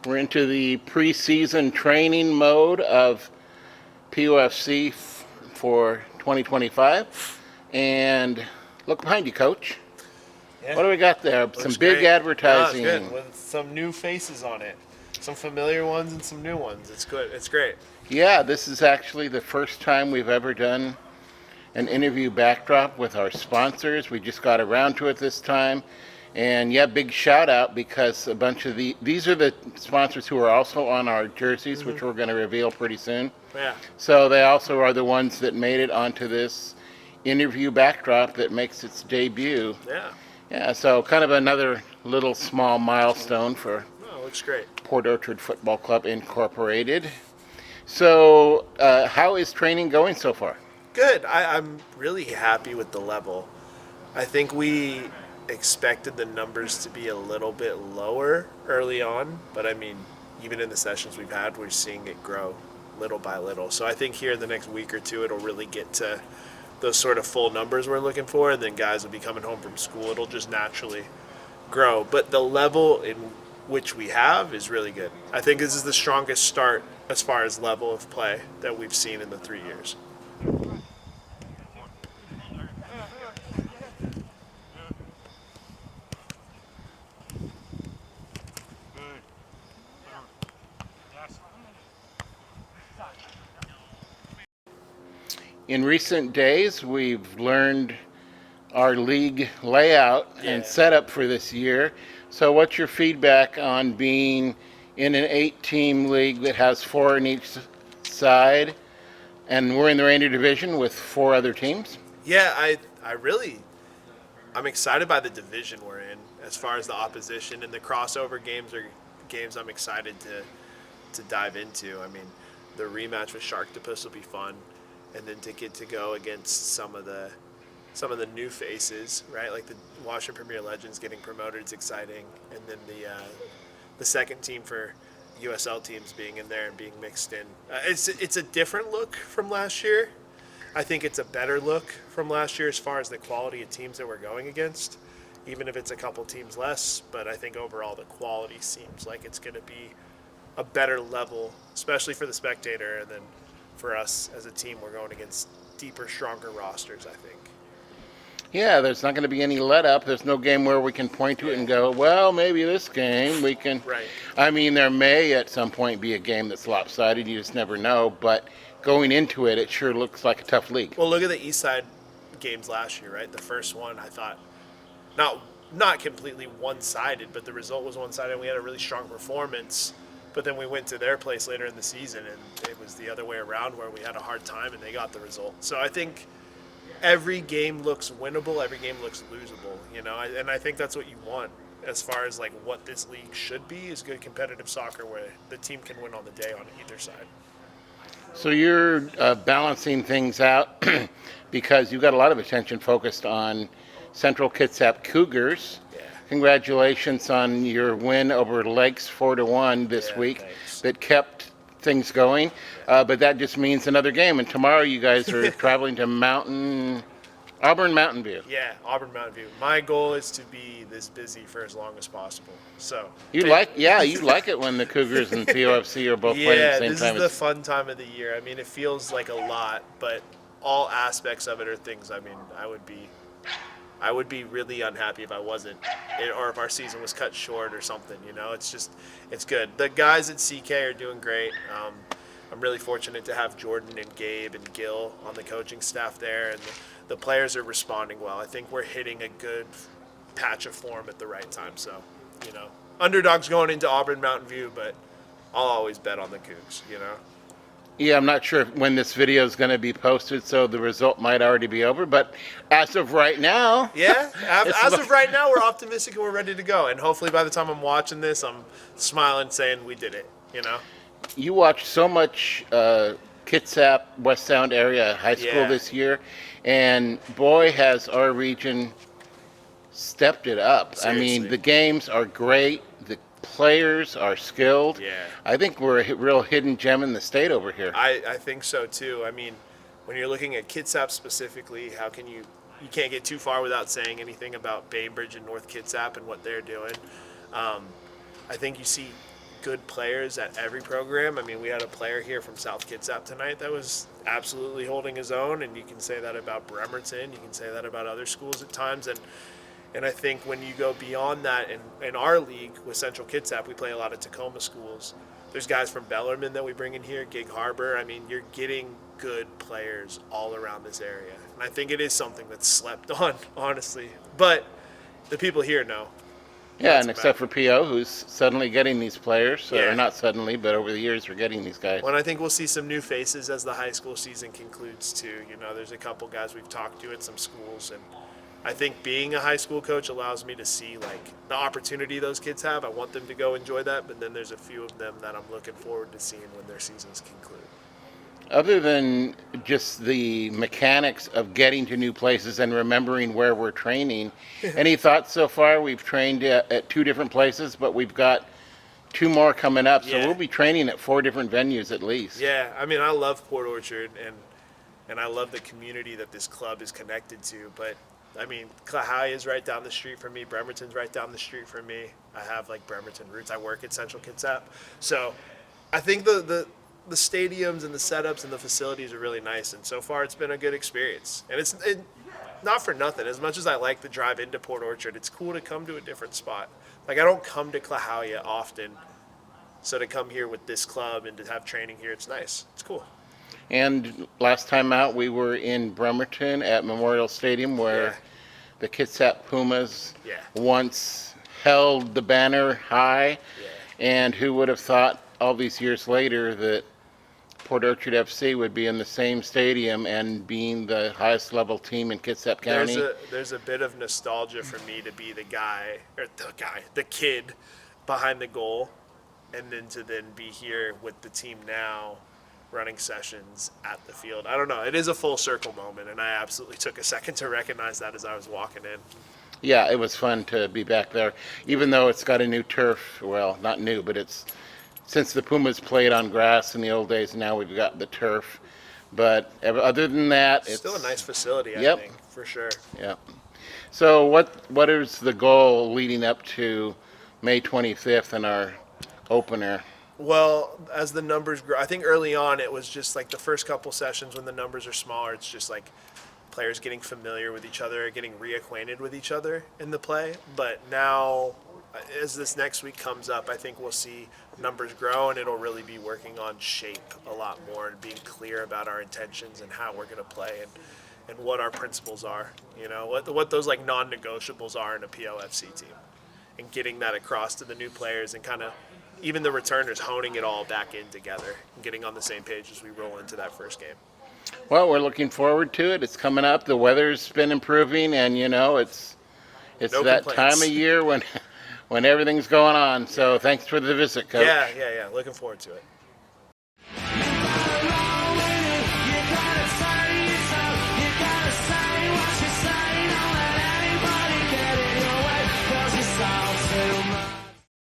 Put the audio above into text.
We're into the preseason training mode of PUFC for 2025. And look behind you, Coach. Yeah. What do we got there? Looks Some big great. advertising. No, it's good. With some new faces on it. Some familiar ones and some new ones. It's good. It's great. Yeah, this is actually the first time we've ever done an interview backdrop with our sponsors. We just got around to it this time. And yeah, big shout out because a bunch of these are the sponsors who are also on our jerseys, which we're going to reveal pretty soon. Yeah. So they also are the ones that made it onto this interview backdrop that makes its debut. Yeah. Yeah, so kind of another little small milestone for No, it looks great. Port Orchard Football Club Incorporated. So how is training going so far? Good. I'm really happy with the level. I think we expected the numbers to be a little bit lower early on, but I mean, even in the sessions we've had, we're seeing it grow little by little. So I think here in the next week or two, it'll really get to those sort of full numbers we're looking for, and then guys will be coming home from school. It'll just naturally grow. But the level in which we have is really good. I think this is the strongest start as far as level of play that we've seen in the 3 years. In recent days, we've learned our league layout and setup for this year. So what's your feedback on being in an 8-team league that has 4 on each side, and we're in the Ranger division with 4 other teams? Yeah, I'm excited by the division we're in as far as the opposition, and the crossover games are games I'm excited to dive into. I mean, the rematch with Sharktopus will be fun, and then to get to go against some of the new faces, right? Like the Washington Premier Legends getting promoted is exciting, and then the second team for USL teams being in there and being mixed in. It's a different look from last year. I think it's a better look from last year as far as the quality of teams that we're going against, even if it's a couple teams less. But I think overall the quality seems like it's going to be a better level, especially for the spectator, and then for us as a team, we're going against deeper, stronger rosters, I think. Yeah, there's not going to be any let up. There's no game where we can point to it and go, well, maybe this game we can. Right. I mean, there may at some point be a game that's lopsided. You just never know. But going into it, it sure looks like a tough league. Well, look at the East Side games last year, right? The first one, I thought, not completely one-sided, but the result was one-sided, and we had a really strong performance. But then we went to their place later in the season, and it was the other way around where we had a hard time, and they got the result. So I think every game looks winnable, every game looks losable, and I think that's what you want as far as like what this league should be is good competitive soccer where the team can win on the day on either side. So you're balancing things out because you've got a lot of attention focused on Central Kitsap Cougars. Yeah. Congratulations on your win over Lakes 4-1 this week. Thanks. That kept things going. But that just means another game. And tomorrow you guys are traveling to Auburn Mountain View. Yeah, Auburn Mountain View. My goal is to be this busy for as long as possible. So You like it when the Cougars and POFC are both playing at the same this time. is the fun time of the year. I mean, it feels like a lot, but all aspects of it are things. I mean, I would be really unhappy if I wasn't, or if our season was cut short or something. It's good. The guys at CK are doing great. I'm really fortunate to have Jordan and Gabe and Gil on the coaching staff there, and the players are responding well. I think we're hitting a good patch of form at the right time. So, underdogs going into Auburn Mountain View, but I'll always bet on the Cougs, Yeah, I'm not sure when this video is going to be posted, so the result might already be over. But as of right now, Yeah, as of right now, we're optimistic and we're ready to go. And hopefully by the time I'm watching this, I'm smiling saying we did it, you watched so much Kitsap, West Sound area high school this year, and boy, has our region stepped it up. Seriously. I mean, the games are great. The players are skilled. Yeah. I think we're a real hidden gem in the state over here. I think so too. I mean, when you're looking at Kitsap specifically, how can you can't get too far without saying anything about Bainbridge and North Kitsap and what they're doing. I think you see good players at every program. I mean, we had a player here from South Kitsap tonight that was absolutely holding his own, and you can say that about Bremerton. You can say that about other schools at times, and I think when you go beyond that, in our league with Central Kitsap, we play a lot of Tacoma schools. There's guys from Bellarmine that we bring in here, Gig Harbor. I mean, you're getting good players all around this area. And I think it is something that's slept on, honestly. But the people here know. Yeah, and except for PO, who's suddenly getting these players. Yeah. Or not suddenly, but over the years we're getting these guys. Well, I think we'll see some new faces as the high school season concludes, too. You know, there's a couple guys we've talked to at some schools, and I think being a high school coach allows me to see, like, the opportunity those kids have. I want them to go enjoy that, but then there's a few of them that I'm looking forward to seeing when their seasons conclude. Other than just the mechanics of getting to new places and remembering where we're training, any thoughts so far? We've trained at 2 different places, but we've got 2 more coming up, so Yeah. we'll be training at 4 different venues at least. Yeah, I mean, I love Port Orchard, and I love the community that this club is connected to, but I mean, Clahaia is right down the street from me. Bremerton's right down the street from me. I have, like, Bremerton roots. I work at Central Kitsap. So I think the stadiums and the setups and the facilities are really nice. And so far, it's been a good experience. And it's not for nothing. As much as I like the drive into Port Orchard, it's cool to come to a different spot. Like, I don't come to Clahaia often. So to come here with this club and to have training here, it's nice. It's cool. And last time out, we were in Bremerton at Memorial Stadium, where Yeah. the Kitsap Pumas Yeah. once held the banner high. Yeah. And who would have thought all these years later that Port Orchard FC would be in the same stadium and being the highest level team in Kitsap County? There's a bit of nostalgia for me to be the kid behind the goal, and then to be here with the team now, running sessions at the field. I don't know. It is a full circle moment, and I absolutely took a second to recognize that as I was walking in. Yeah, it was fun to be back there, even though it's got a new turf. Well, not new, but it's since the Pumas played on grass in the old days, now we've got the turf. But other than that, it's Still a nice facility, I Yep. think, for sure. Yeah. So what is the goal leading up to May 25th and our opener? Well, as the numbers grow, I think early on it was just like the first couple sessions when the numbers are smaller, it's just like players getting familiar with each other, getting reacquainted with each other in the play. But now, as this next week comes up, I think we'll see numbers grow, and it'll really be working on shape a lot more and being clear about our intentions and how we're going to play and what our principles are, you know, what those like non-negotiables are in a POFC team, and getting that across to the new players and kind of even the returners honing it all back in together and getting on the same page as we roll into that first game. Well, we're looking forward to it. It's coming up. The weather's been improving, and you know, it's No that complaints. time of year when everything's going on. So thanks for the visit, Coach. Yeah. Looking forward to it.